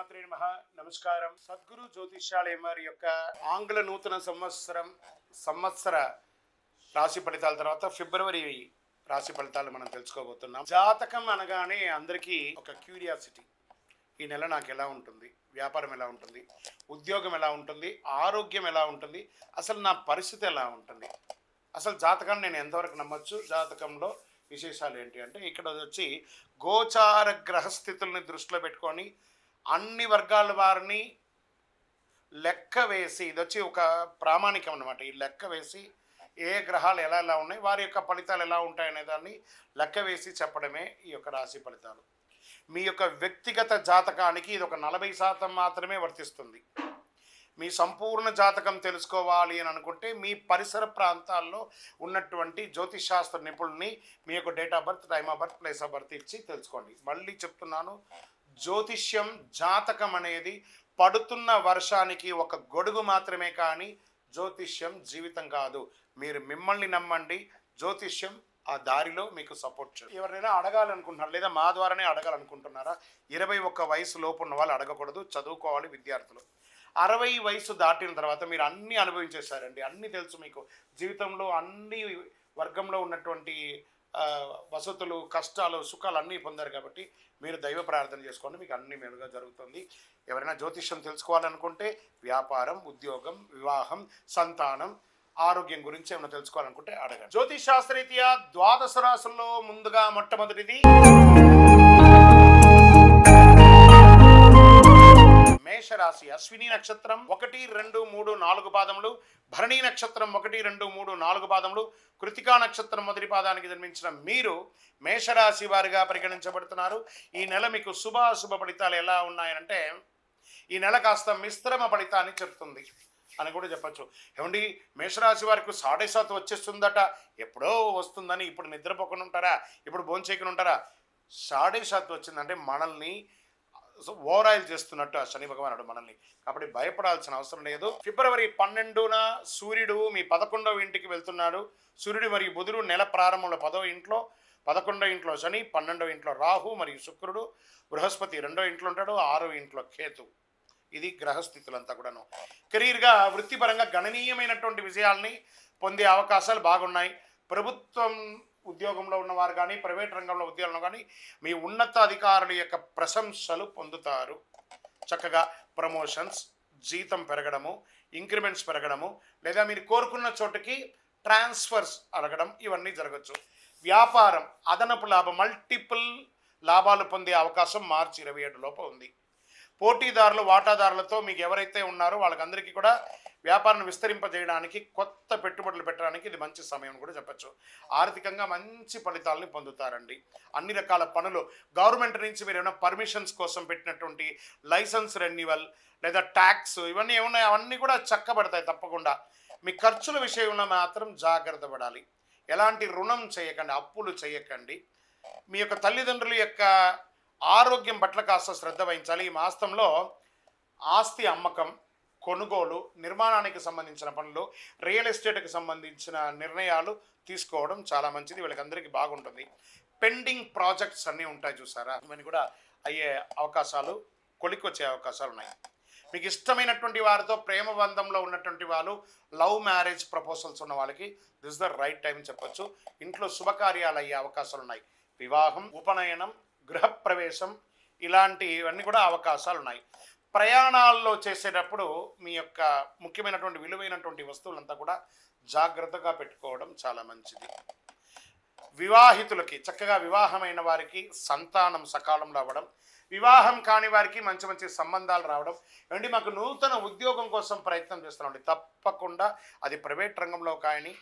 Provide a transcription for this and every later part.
శ్రీమాత్రే నమః. నమస్కారం. సద్గురు జ్యోతిష్యాలయం వారి యొక్క ఆంగ్ల నూతన సంవత్సర రాశి ఫలితాల తర్వాత ఫిబ్రవరి రాశి ఫలితాలు మనం తెలుసుకోబోతున్నాం. జాతకం అనగానే అందరికీ ఒక క్యూరియాసిటీ, ఈ నెల నాకు ఎలా ఉంటుంది, వ్యాపారం ఎలా ఉంటుంది, ఉద్యోగం ఎలా ఉంటుంది, ఆరోగ్యం ఎలా ఉంటుంది, అసలు నా పరిస్థితి ఎలా ఉంటుంది, అసలు జాతకాన్ని నేను ఎంతవరకు నమ్మొచ్చు, జాతకంలో విశేషాలు ఏంటి అంటే ఇక్కడ వచ్చి గోచార గ్రహస్థితుల్ని దృష్టిలో పెట్టుకొని అన్ని వర్గాల వారిని లెక్క వేసి, ఇది వచ్చి ఒక ప్రామాణికం అన్నమాట. ఈ లెక్క వేసి ఏ గ్రహాలు ఎలా ఎలా ఉన్నాయి, వారి యొక్క ఫలితాలు ఎలా ఉంటాయనే దాన్ని లెక్క వేసి చెప్పడమే ఈ యొక్క రాశి ఫలితాలు. మీ యొక్క వ్యక్తిగత జాతకానికి ఇది ఒక 40% మాత్రమే వర్తిస్తుంది. మీ సంపూర్ణ జాతకం తెలుసుకోవాలి అని అనుకుంటే మీ పరిసర ప్రాంతాల్లో ఉన్నటువంటి జ్యోతిషాస్త్ర నిపుణుల్ని మీ యొక్క date of birth, time of birth, place of birth ఇచ్చి తెలుసుకోండి. మళ్ళీ చెప్తున్నాను, జ్యోతిష్యం జాతకం అనేది పడుతున్న వర్షానికి ఒక గొడుగు మాత్రమే, కానీ జ్యోతిష్యం జీవితం కాదు. మీరు మిమ్మల్ని నమ్మండి, జ్యోతిష్యం ఆ దారిలో మీకు సపోర్ట్ చేయండి. ఎవరైనా అడగాలనుకుంటున్నారు లేదా మా ద్వారానే అడగాలనుకుంటున్నారా? 21 వయసు లోపు ఉన్న వాళ్ళు అడగకూడదు, చదువుకోవాలి విద్యార్థులు. 60 వయసు దాటిన తర్వాత మీరు అన్నీ అనుభవించేశారండి, అన్నీ తెలుసు మీకు. జీవితంలో అన్ని వర్గంలో ఉన్నటువంటి వసతులు, కష్టాలు, సుఖాలు అన్నీ పొందారు కాబట్టి మీరు దైవ ప్రార్థన చేసుకోండి, మీకు అన్ని మేలుగా జరుగుతుంది. ఎవరైనా జ్యోతిష్యం తెలుసుకోవాలనుకుంటే వ్యాపారం, ఉద్యోగం, వివాహం, సంతానం, ఆరోగ్యం గురించి ఏమైనా తెలుసుకోవాలనుకుంటే అడగండి. జ్యోతిష్ శాస్త్రరీత్యా ద్వాదశ రాశుల్లో ముందుగా మొట్టమొదటిది మేషరాశి. అశ్విని నక్షత్రం 1, 2, 3, 4 పాదములు, భరణి నక్షత్రం 1, 2, 3, 4 పాదములు, కృతికా నక్షత్రం మొదటి పాదానికి జన్మించిన మీరు మేషరాశి వారిగా పరిగణించబడుతున్నారు. ఈ నెల మీకు శుభాశుభ ఫలితాలు ఎలా ఉన్నాయంటే, ఈ నెల కాస్త మిశ్రమ ఫలితాన్ని చెప్తుంది అని కూడా చెప్పచ్చు. ఏమండి, మేషరాశి వారికి 7.5 వచ్చేస్తుందట, ఎప్పుడో వస్తుందని ఇప్పుడు నిద్రపోకుండా ఉంటారా, ఇప్పుడు భోంచేయకుండా ఉంటారా? 7.5 వచ్చిందంటే మనల్ని ఓవరాయిల్ చేస్తున్నట్టు ఆ శని భగవానుడు మనల్ని, కాబట్టి భయపడాల్సిన అవసరం లేదు. ఫిబ్రవరి 12న సూర్యుడు మీ 11వ ఇంటికి వెళ్తున్నాడు. సూర్యుడు మరియు బుధుడు నెల ప్రారంభంలో 10వ ఇంట్లో, 11వ ఇంట్లో శని, 12వ ఇంట్లో రాహు మరియు శుక్రుడు, బృహస్పతి 2వ ఇంట్లో ఉంటాడు, 6వ ఇంట్లో కేతు. ఇది గ్రహస్థితులంతా కూడాను. కెరీర్గా, వృత్తిపరంగా గణనీయమైనటువంటి విజయాల్ని పొందే అవకాశాలు బాగున్నాయి. ప్రభుత్వం ఉద్యోగంలో ఉన్నవారు కానీ, ప్రైవేట్ రంగంలో ఉద్యోగంలో కానీ మీ ఉన్నతాధికారుల యొక్క ప్రశంసలు పొందుతారు. చక్కగా ప్రమోషన్స్, జీతం పెరగడము, ఇంక్రిమెంట్స్ పెరగడము, లేదా మీరు కోరుకున్న చోటుకి ట్రాన్స్ఫర్స్ అడగడం, ఇవన్నీ జరగచ్చు. వ్యాపారం అదనపు లాభం, మల్టిపుల్ లాభాలు పొందే అవకాశం మార్చి 27 లోపు ఉంది. పోటీదారులు, వాటాదారులతో మీకు ఎవరైతే ఉన్నారో వాళ్ళకందరికీ కూడా వ్యాపారాన్ని విస్తరింపజేయడానికి, కొత్త పెట్టుబడులు పెట్టడానికి ఇది మంచి సమయం కూడా చెప్పచ్చు. ఆర్థికంగా మంచి ఫలితాలని పొందుతారండి. అన్ని రకాల పనులు, గవర్నమెంట్ నుంచి మీరు ఏమైనా పర్మిషన్స్ కోసం పెట్టినటువంటి లైసెన్స్ రెన్యువల్ లేదా ట్యాక్స్ ఇవన్నీ ఏమున్నాయి, అవన్నీ కూడా చక్కబడతాయి తప్పకుండా. మీ ఖర్చుల విషయంలో మాత్రం జాగ్రత్త పడాలి. ఎలాంటి రుణం చేయకండి, అప్పులు చేయకండి. మీ యొక్క తల్లిదండ్రుల యొక్క ఆరోగ్యం పట్ల కాస్త శ్రద్ధ వహించాలి. ఈ మాసంలో ఆస్తి అమ్మకం, కొనుగోలు, నిర్మాణానికి సంబంధించిన పనులు, రియల్ ఎస్టేట్కి సంబంధించిన నిర్ణయాలు తీసుకోవడం చాలా మంచిది. వీళ్ళకందరికీ బాగుంటుంది. పెండింగ్ ప్రాజెక్ట్స్ అన్నీ ఉంటాయి చూసారా, ఇవన్నీ కూడా అయ్యే అవకాశాలు, కొలికొచ్చే అవకాశాలు ఉన్నాయి. మీకు ఇష్టమైనటువంటి వారితో ప్రేమ బంధంలో ఉన్నటువంటి వాళ్ళు, లవ్ మ్యారేజ్ ప్రపోజల్స్ ఉన్న వాళ్ళకి దిస్ ద రైట్ టైం చెప్పచ్చు. ఇంట్లో శుభకార్యాలు అయ్యే అవకాశాలు ఉన్నాయి. వివాహం, ఉపనయనం, గృహప్రవేశం ఇలాంటివన్నీ కూడా అవకాశాలు ఉన్నాయి. ప్రయాణాల్లో చేసేటప్పుడు మీ యొక్క ముఖ్యమైనటువంటి విలువైనటువంటి వస్తువులంతా కూడా జాగ్రత్తగా పెట్టుకోవడం చాలా మంచిది. వివాహితులకి, చక్కగా వివాహమైన వారికి సంతానం సకాలంలో అవ్వడం, వివాహం కాని వారికి మంచి మంచి సంబంధాలు రావడం. ఏమంటే మాకు నూతన ఉద్యోగం కోసం ప్రయత్నం చేస్తున్నామండి, తప్పకుండా అది ప్రైవేట్ రంగంలో కానీ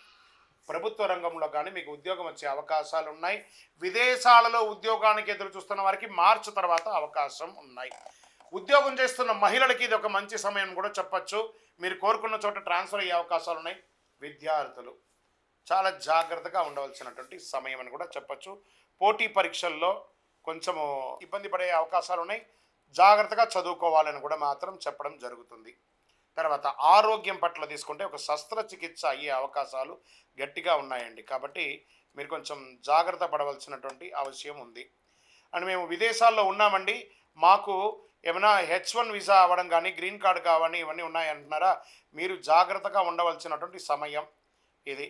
ప్రభుత్వ రంగంలో కానీ మీకు ఉద్యోగం వచ్చే అవకాశాలు ఉన్నాయి. విదేశాలలో ఉద్యోగానికి ఎదురు చూస్తున్న వారికి మార్చి తర్వాత అవకాశం ఉన్నాయి. ఉద్యోగం చేస్తున్న మహిళలకి ఇది ఒక మంచి సమయం కూడా చెప్పచ్చు. మీరు కోరుకున్న చోట ట్రాన్స్ఫర్ అయ్యే అవకాశాలు ఉన్నాయి. విద్యార్థులు చాలా జాగ్రత్తగా ఉండవలసినటువంటి సమయం అని కూడా చెప్పచ్చు. పోటీ పరీక్షల్లో కొంచెము ఇబ్బంది పడే అవకాశాలు ఉన్నాయి, జాగ్రత్తగా చదువుకోవాలని కూడా మాత్రం చెప్పడం జరుగుతుంది. తర్వాత ఆరోగ్యం పట్ల తీసుకుంటే ఒక శస్త్రచికిత్స అయ్యే అవకాశాలు గట్టిగా ఉన్నాయండి, కాబట్టి మీరు కొంచెం జాగ్రత్త పడవలసినటువంటి అవసరం ఉంది. అండ్ మేము విదేశాల్లో ఉన్నామండి, మాకు ఏమైనా H1 వీసా అవ్వడం కానీ గ్రీన్ కార్డు కావని ఇవన్నీ ఉన్నాయంటున్నారా, మీరు జాగ్రత్తగా ఉండవలసినటువంటి సమయం ఇది.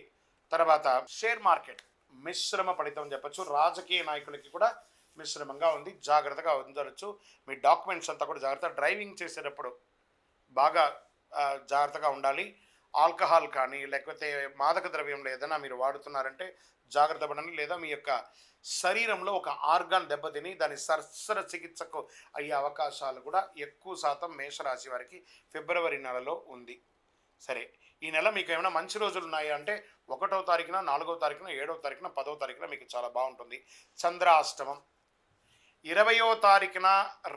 తర్వాత షేర్ మార్కెట్ మిశ్రమ ఫలితం చెప్పచ్చు. రాజకీయ నాయకులకి కూడా మిశ్రమంగా ఉంది, జాగ్రత్తగా ఉండవచ్చు. మీ డాక్యుమెంట్స్ అంతా కూడా జాగ్రత్త. డ్రైవింగ్ చేసేటప్పుడు బాగా జాగ్రత్తగా ఉండాలి. ఆల్కహాల్ కానీ లేకపోతే మాదక ద్రవ్యంలో ఏదైనా మీరు వాడుతున్నారంటే జాగ్రత్త పడండి. లేదా మీ యొక్క శరీరంలో ఒక ఆర్గాన్ దెబ్బతిని దాని సరసర చికిత్సకు అయ్యే అవకాశాలు కూడా ఎక్కువ శాతం మేషరాశి వారికి ఫిబ్రవరి నెలలో ఉంది. సరే, ఈ నెల మీకు ఏమైనా మంచి రోజులు ఉన్నాయా అంటే 1వ తారీఖున, 4వ తారీఖున, 7వ తారీఖున, 10వ తారీఖున మీకు చాలా బాగుంటుంది. చంద్రాష్టమం 20వ తారీఖున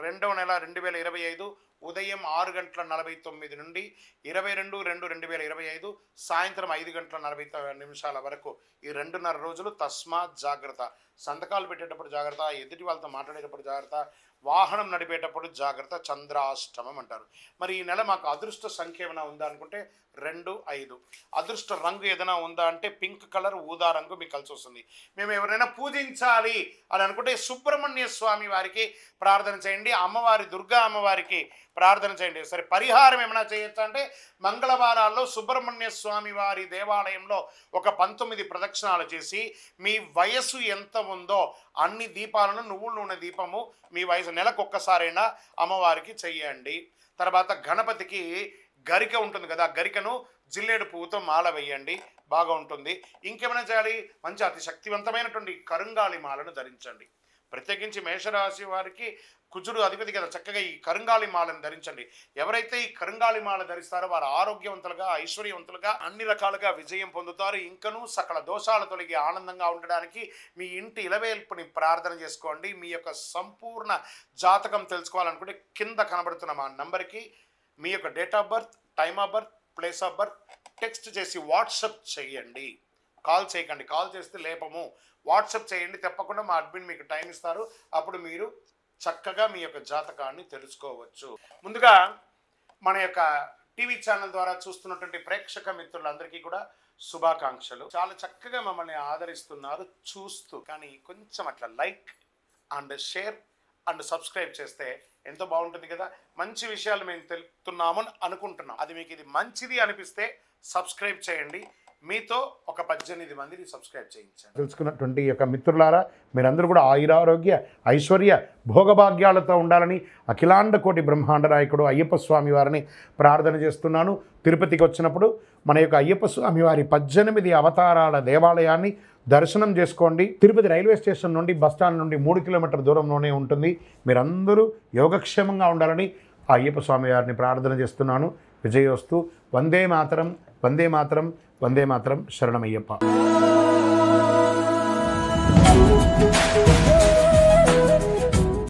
2వ నెల 2025 ఉదయం 6:49 నుండి 22/2/2025 సాయంత్రం 5:40 వరకు ఈ 2.5 రోజులు తస్మాత్ జాగ్రత్త. సంతకాలు పెట్టేటప్పుడు జాగ్రత్త, ఎదుటి వాళ్ళతో మాట్లాడేటప్పుడు జాగ్రత్త, వాహనం నడిపేటప్పుడు జాగ్రత్త. చంద్రాష్టమం అంటారు. మరి ఈ నెల మాకు అదృష్ట సంఖ్య ఏమైనా ఉందా అనుకుంటే 2, 5. అదృష్ట రంగు ఏదైనా ఉందా అంటే పింక్ కలర్, ఊదా రంగు మీకు కలిసి వస్తుంది. మేము ఎవరైనా పూజించాలి అని అనుకుంటే సుబ్రహ్మణ్య స్వామి వారికి ప్రార్థన చేయండి, అమ్మవారి దుర్గా అమ్మవారికి ప్రార్థన చేయండి. సరే, పరిహారం ఏమైనా చేయొచ్చు అంటే మంగళవారాల్లో సుబ్రహ్మణ్య స్వామి వారి దేవాలయంలో ఒక 19 ప్రదక్షిణాలు చేసి మీ వయస్సు ఎంత ఉందో అన్ని దీపాలను, నువ్వుల నూనె దీపము మీ వయసు నెలకు ఒక్కసారైనా అమ్మవారికి చెయ్యండి. తర్వాత గణపతికి గరిక ఉంటుంది కదా, గరికను జిల్లేడు పువ్వుతో మాల వేయండి, బాగా ఉంటుంది. ఇంకేమైనా చేయాలి, మంచి అతి శక్తివంతమైనటువంటి కరుంగాలి మాలను ధరించండి. ప్రత్యేకించి మేషరాశి వారికి కుజుడు అధిపతి కదా, చక్కగా ఈ కరుంగాలి మాలను ధరించండి. ఎవరైతే ఈ కరుంగాలి మాల ధరిస్తారో వారు ఆరోగ్యవంతులుగా, ఐశ్వర్యవంతులుగా, అన్ని రకాలుగా విజయం పొందుతారు. ఇంకనూ సకల దోషాలు తొలగి ఆనందంగా ఉండడానికి మీ ఇంటి ఇలవేల్పుని ప్రార్థన చేసుకోండి. మీ యొక్క సంపూర్ణ జాతకం తెలుసుకోవాలనుకుంటే కింద కనబడుతున్న మా నంబర్కి మీ యొక్క date of birth, time of birth, place of birth text చేసి వాట్సప్ చేయండి. కాల్ చేయకండి, కాల్ చేస్తే లేపము. వాట్సప్ చేయండి, తప్పకుండా మా అడ్మిన్ మీకు టైం ఇస్తారు. అప్పుడు మీరు చక్కగా మీ యొక్క జాతకాన్ని తెలుసుకోవచ్చు. ముందుగా మన యొక్క టీవీ ఛానల్ ద్వారా చూస్తున్నటువంటి ప్రేక్షక మిత్రులందరికీ కూడా శుభాకాంక్షలు. చాలా చక్కగా మమ్మల్ని ఆదరిస్తున్నారు చూస్తూ. కానీ కొంచెం అట్లా like and share and subscribe చేస్తే ఎంతో బాగుంటుంది కదా. మంచి విషయాలు మేము తెలుపుతున్నాము అనుకుంటున్నాం. అది మీకు ఇది మంచిది అనిపిస్తే సబ్స్క్రైబ్ చేయండి. మీతో ఒక 18 మందిని సబ్స్క్రైబ్ చేయించాను. తెలుసుకున్నటువంటి యొక్క మిత్రులారా, మీరందరూ కూడా ఆయురారోగ్య, ఐశ్వర్య, భోగభాగ్యాలతో ఉండాలని అఖిలాండ కోటి బ్రహ్మాండ నాయకుడు అయ్యప్ప స్వామి వారిని ప్రార్థన చేస్తున్నాను. తిరుపతికి వచ్చినప్పుడు మన యొక్క అయ్యప్ప స్వామి వారి 18 అవతారాల దేవాలయాన్ని దర్శనం చేసుకోండి. తిరుపతి రైల్వే స్టేషన్ నుండి, బస్టాండ్ నుండి 3 కిలోమీటర్ల దూరంలోనే ఉంటుంది. మీరందరూ యోగక్షేమంగా ఉండాలని ఆ అయ్యప్ప స్వామి వారిని ప్రార్థన చేస్తున్నాను. విజయోస్తు. వందే మాతరం, వందే మాతరం, వందే మాతరం. శరణమయ్యప్ప.